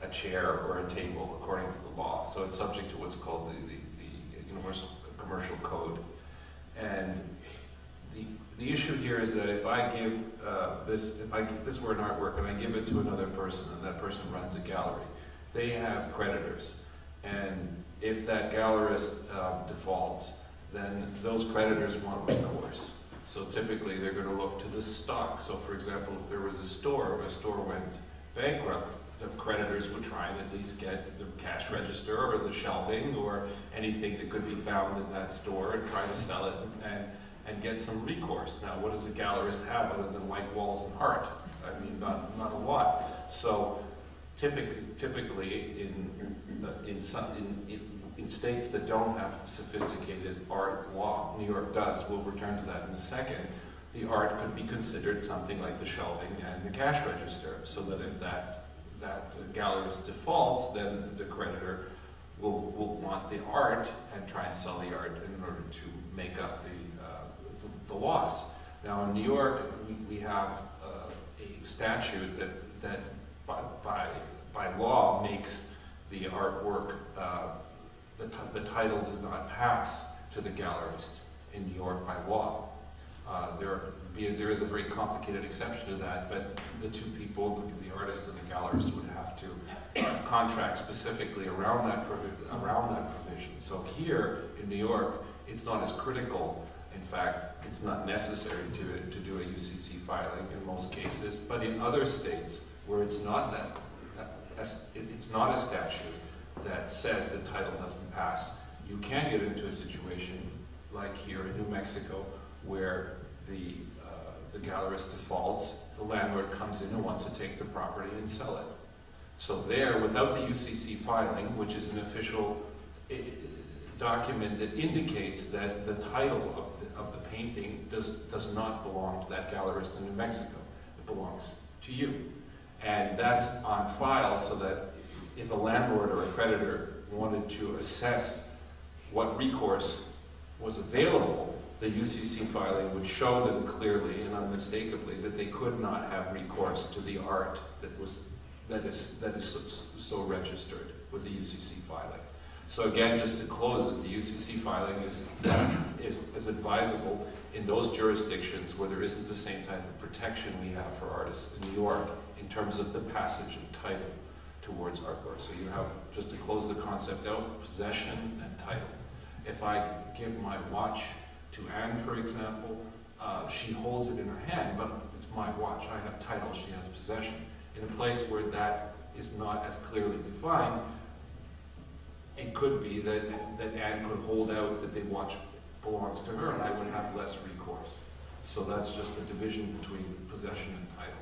a chair or a table according to the law. So it's subject to what's called the Universal Commercial Code. And the issue here is that if I give if this were an artwork and I give it to another person and that person runs a gallery, they have creditors. And if that gallerist defaults, then those creditors want recourse. So typically they're going to look to the stock. So for example, if there was a store went bankrupt, the creditors would try and at least get the cash register or the shelving or anything that could be found in that store and try to sell it and get some recourse. Now, what does a gallerist have other than white walls and art? I mean, not a lot. So typically in states that don't have sophisticated art law, New York does, we'll return to that in a second, the art could be considered something like the shelving and the cash register, so that if that gallerist defaults, then the creditor will want the art and try and sell the art in order to make up the loss. Now in New York, we have a statute that by law makes the artwork, the title does not pass to the gallerist in New York by law. There is a very complicated exception to that, but the two people, the artist and the gallerist, would have to contract specifically around that provision. So here in New York, it's not as critical. In fact, it's not necessary to do a UCC filing in most cases, but in other states where it's not it's not a statute that says the title doesn't pass, you can get into a situation like here in New Mexico where the gallerist defaults, the landlord comes in and wants to take the property and sell it. So there, without the UCC filing, which is an official document that indicates that the title of the painting does not belong to that gallerist in New Mexico. It belongs to you. And that's on file so that if a landlord or a creditor wanted to assess what recourse was available, the UCC filing would show them clearly and unmistakably that they could not have recourse to the art that is so registered with the UCC filing. So again, just to close it, the UCC filing is advisable in those jurisdictions where there isn't the same type of protection we have for artists in New York in terms of the passage of title towards artwork. So you have, just to close the concept out, possession and title. If I give my watch to Anne, for example, she holds it in her hand, but it's my watch. I have title, she has possession. In a place where that is not as clearly defined, it could be that Anne could hold out that the watch belongs to her and I would have less recourse. So that's just the division between possession and title.